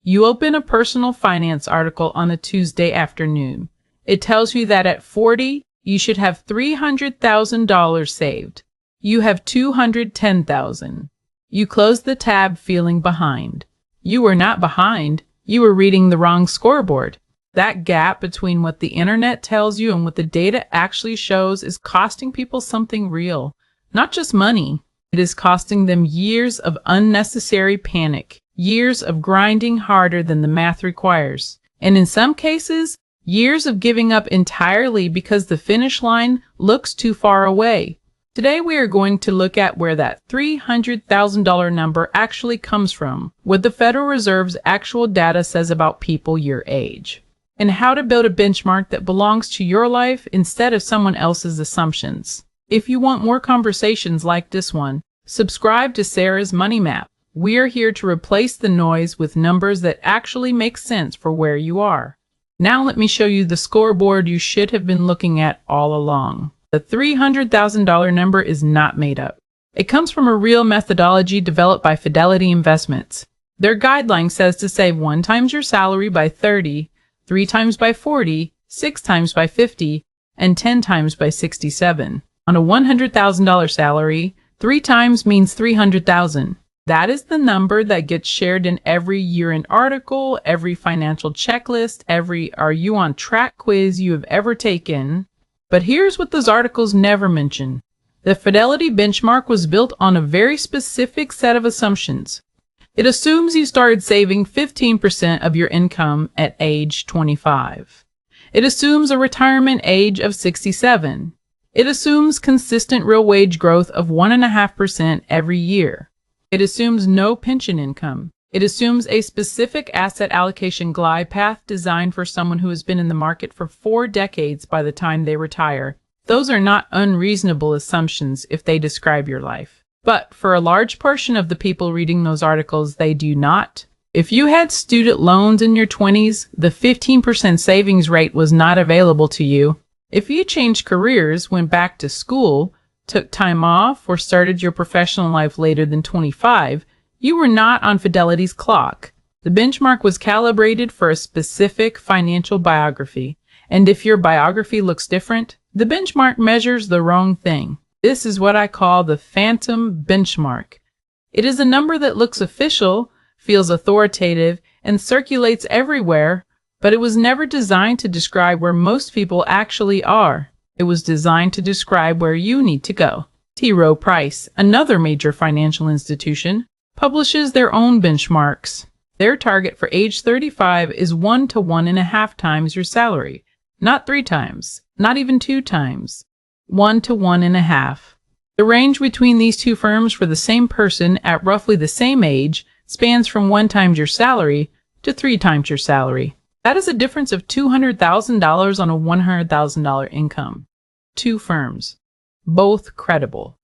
You open a personal finance article on a Tuesday afternoon. It tells you that at 40, you should have $300,000 saved. You have $210,000. You close the tab feeling behind. You were not behind. You were reading the wrong scoreboard. That gap between what the internet tells you and what the data actually shows is costing people something real. Not just money. It is costing them years of unnecessary panic, years of grinding harder than the math requires, and in some cases, years of giving up entirely because the finish line looks too far away. Today we are going to look at where that $300,000 number actually comes from, what the Federal Reserve's actual data says about people your age, and how to build a benchmark that belongs to your life instead of someone else's assumptions. If you want more conversations like this one, subscribe to Sarah's Money Map. We are here to replace the noise with numbers that actually make sense for where you are. Now let me show you the scoreboard you should have been looking at all along. The $300,000 number is not made up. It comes from a real methodology developed by Fidelity Investments. Their guideline says to save 1 times your salary by 30, 3 times by 40, 6 times by 50, and 10 times by 67. On a $100,000 salary, 3 times means $300,000. That is the number that gets shared in every year-end article, every financial checklist, every "Are you on track" quiz you have ever taken. But here's what those articles never mention. The Fidelity benchmark was built on a very specific set of assumptions. It assumes you started saving 15% of your income at age 25. It assumes a retirement age of 67. It assumes consistent real wage growth of 1.5% every year. It assumes no pension income. It assumes a specific asset allocation glide path designed for someone who has been in the market for 4 decades by the time they retire. Those are not unreasonable assumptions if they describe your life. But for a large portion of the people reading those articles, they do not. If you had student loans in your 20s, the 15% savings rate was not available to you. If you changed careers, went back to school, took time off, or started your professional life later than 25, you were not on Fidelity's clock. The benchmark was calibrated for a specific financial biography, and if your biography looks different, the benchmark measures the wrong thing. This is what I call the phantom benchmark. It is a number that looks official, feels authoritative, and circulates everywhere, but it was never designed to describe where most people actually are. It was designed to describe where you need to go. T. Rowe Price, another major financial institution, publishes their own benchmarks. Their target for age 35 is 1 to 1.5 times your salary. Not 3 times, not even 2 times. 1 to 1.5. The range between these two firms for the same person at roughly the same age spans from 1 times your salary to 3 times your salary. That is a difference of $200,000 on a $100,000 income. 2 firms. Both credible.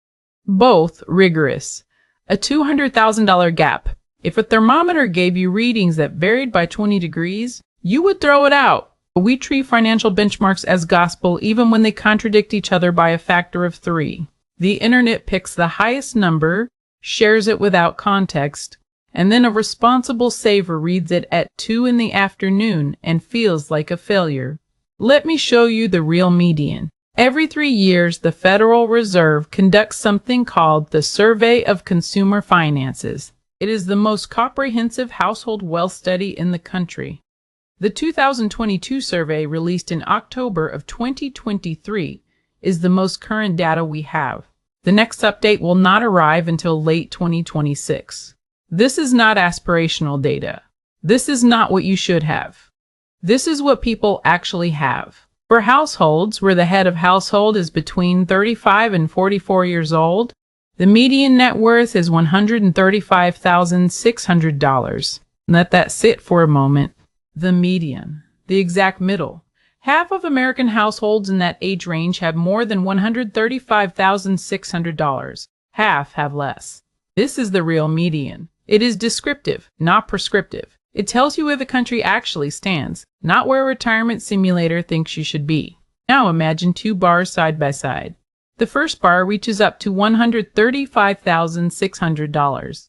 Both rigorous. A $200,000 gap. If a thermometer gave you readings that varied by 20 degrees, you would throw it out. We treat financial benchmarks as gospel even when they contradict each other by a factor of 3. The internet picks the highest number, shares it without context, and then a responsible saver reads it at 2 in the afternoon and feels like a failure. Let me show you the real median. Every 3 years, the Federal Reserve conducts something called the Survey of Consumer Finances. It is the most comprehensive household wealth study in the country. The 2022 survey, released in October of 2023, is the most current data we have. The next update will not arrive until late 2026. This is not aspirational data. This is not what you should have. This is what people actually have. For households where the head of household is between 35 and 44 years old, the median net worth is $135,600. Let that sit for a moment. The median, the exact middle. Half of American households in that age range have more than $135,600. Half have less. This is the real median. It is descriptive, not prescriptive. It tells you where the country actually stands, not where a retirement simulator thinks you should be. Now imagine 2 bars side by side. The first bar reaches up to $135,600.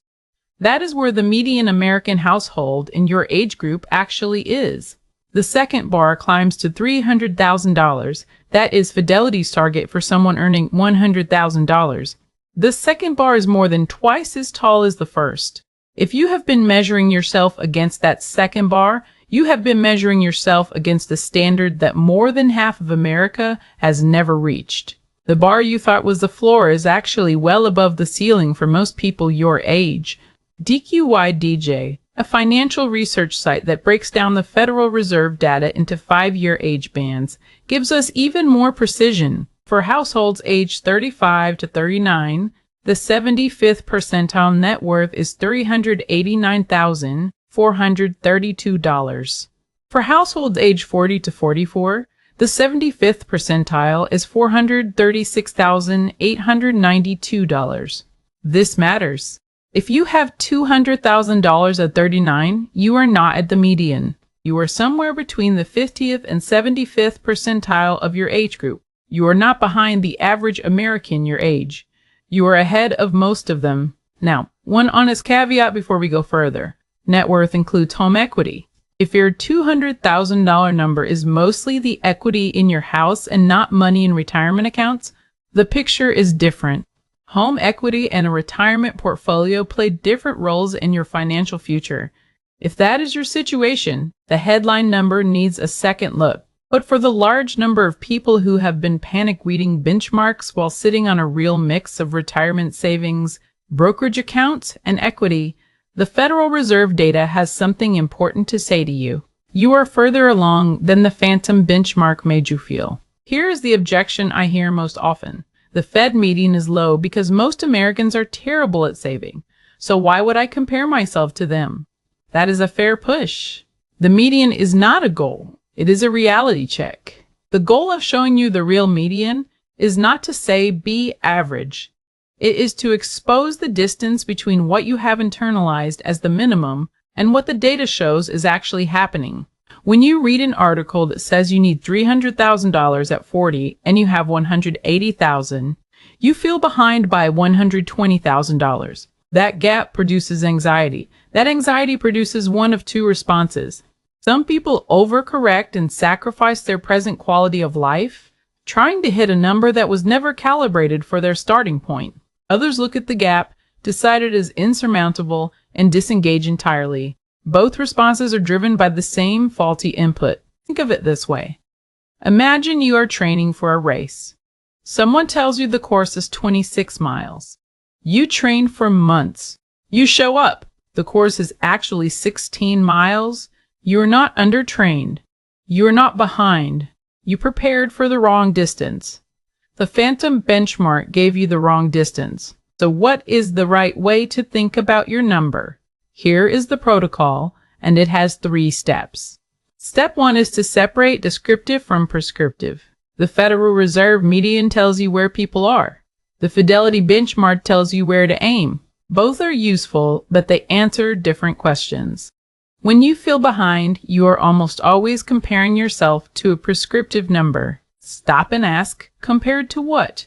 That is where the median American household in your age group actually is. The second bar climbs to $300,000. That is Fidelity's target for someone earning $100,000. The second bar is more than twice as tall as the first. If you have been measuring yourself against that second bar, you have been measuring yourself against a standard that more than half of America has never reached. The bar you thought was the floor is actually well above the ceiling for most people your age. DQYDJ, a financial research site that breaks down the Federal Reserve data into 5-year age bands, gives us even more precision. For households aged 35 to 39, the 75th percentile net worth is $389,432. For households aged 40 to 44, the 75th percentile is $436,892. This matters. If you have $200,000 at 39, you are not at the median. You are somewhere between the 50th and 75th percentile of your age group. You are not behind the average American your age. You are ahead of most of them. Now, one honest caveat before we go further. Net worth includes home equity. If your $200,000 number is mostly the equity in your house and not money in retirement accounts, the picture is different. Home equity and a retirement portfolio play different roles in your financial future. If that is your situation, the headline number needs a second look. But for the large number of people who have been panic-reading benchmarks while sitting on a real mix of retirement savings, brokerage accounts, and equity, the Federal Reserve data has something important to say to you. You are further along than the phantom benchmark made you feel. Here is the objection I hear most often. The Fed median is low because most Americans are terrible at saving. So why would I compare myself to them? That is a fair push. The median is not a goal. It is a reality check. The goal of showing you the real median is not to say be average. It is to expose the distance between what you have internalized as the minimum and what the data shows is actually happening. When you read an article that says you need $300,000 at 40 and you have $180,000, you feel behind by $120,000. That gap produces anxiety. That anxiety produces one of two responses. Some people overcorrect and sacrifice their present quality of life, trying to hit a number that was never calibrated for their starting point. Others look at the gap, decide it is insurmountable, and disengage entirely. Both responses are driven by the same faulty input. Think of it this way. Imagine you are training for a race. Someone tells you the course is 26 miles. You train for months. You show up. The course is actually 16 miles. You are not undertrained. You are not behind. You prepared for the wrong distance. The phantom benchmark gave you the wrong distance. So what is the right way to think about your number? Here is the protocol, and it has 3 steps. Step 1 is to separate descriptive from prescriptive. The Federal Reserve median tells you where people are. The Fidelity benchmark tells you where to aim. Both are useful, but they answer different questions. When you feel behind, you are almost always comparing yourself to a prescriptive number. Stop and ask, compared to what?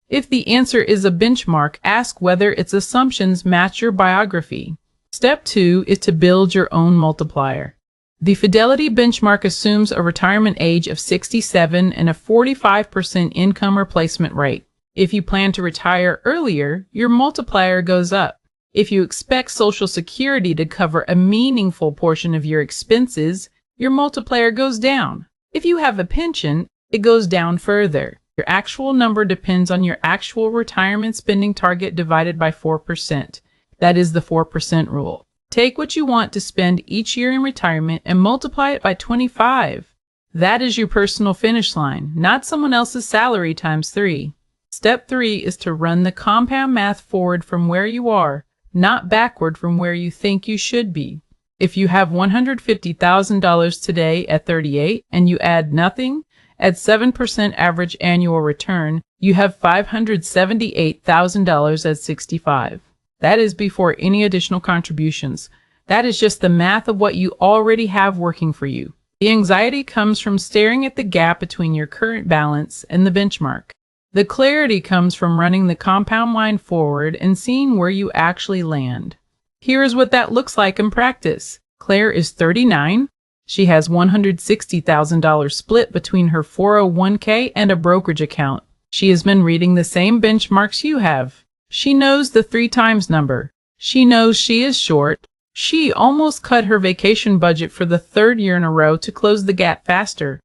If the answer is a benchmark, ask whether its assumptions match your biography. Step 2 is to build your own multiplier. The Fidelity benchmark assumes a retirement age of 67 and a 45% income replacement rate. If you plan to retire earlier, your multiplier goes up. If you expect Social Security to cover a meaningful portion of your expenses, your multiplier goes down. If you have a pension, it goes down further. Your actual number depends on your actual retirement spending target divided by 4%. That is the 4% rule. Take what you want to spend each year in retirement and multiply it by 25. That is your personal finish line, not someone else's salary times 3. Step 3 is to run the compound math forward from where you are, not backward from where you think you should be. If you have $150,000 today at 38 and you add nothing, at 7% average annual return, you have $578,000 at 65. That is before any additional contributions. That is just the math of what you already have working for you. The anxiety comes from staring at the gap between your current balance and the benchmark. The clarity comes from running the compound line forward and seeing where you actually land. Here is what that looks like in practice. Claire is 39. She has $160,000 split between her 401k and a brokerage account. She has been reading the same benchmarks you have. She knows the 3 times number. She knows she is short. She almost cut her vacation budget for the 3rd year in a row to close the gap faster.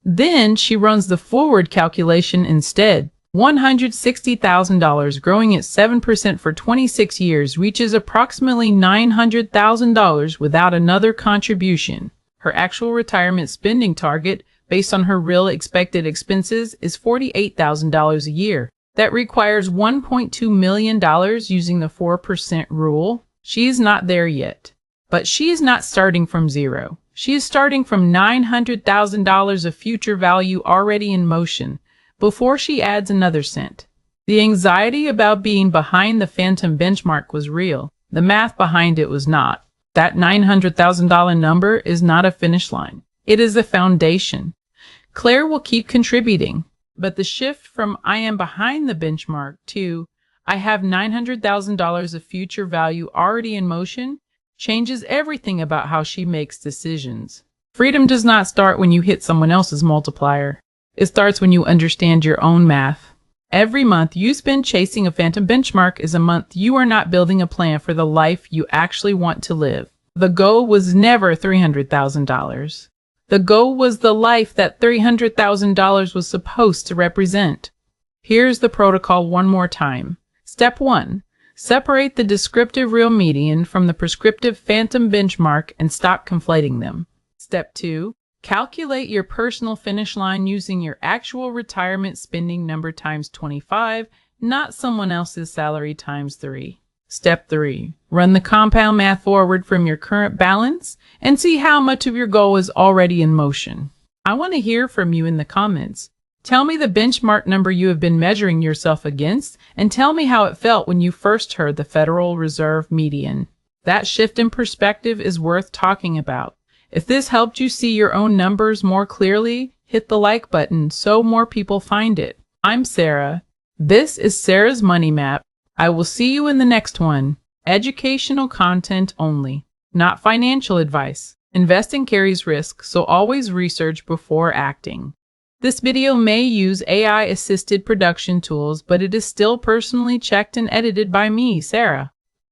Then she runs the forward calculation instead. $160,000 growing at 7% for 26 years reaches approximately $900,000 without another contribution. Her actual retirement spending target, based on her real expected expenses, is $48,000 a year. That requires $1.2 million using the 4% rule. She is not there yet. But she is not starting from zero. She is starting from $900,000 of future value already in motion, before she adds another cent. The anxiety about being behind the phantom benchmark was real. The math behind it was not. That $900,000 number is not a finish line. It is a foundation. Claire will keep contributing, but the shift from I am behind the benchmark to I have $900,000 of future value already in motion changes everything about how she makes decisions. Freedom does not start when you hit someone else's multiplier. It starts when you understand your own math. Every month you spend chasing a phantom benchmark is a month you are not building a plan for the life you actually want to live. The goal was never $300,000. The goal was the life that $300,000 was supposed to represent. Here's the protocol one more time. Step 1. Separate the descriptive real median from the prescriptive phantom benchmark and stop conflating them. Step 2. Calculate your personal finish line using your actual retirement spending number times 25, not someone else's salary times 3. Step 3. Run the compound math forward from your current balance and see how much of your goal is already in motion. I want to hear from you in the comments. Tell me the benchmark number you have been measuring yourself against, and tell me how it felt when you first heard the Federal Reserve median. That shift in perspective is worth talking about. If this helped you see your own numbers more clearly, hit the like button so more people find it. I'm Sarah. This is Sarah's Money Map. I will see you in the next one. Educational content only, not financial advice. Investing carries risk, so always research before acting. This video may use AI-assisted production tools, but it is still personally checked and edited by me, Sarah.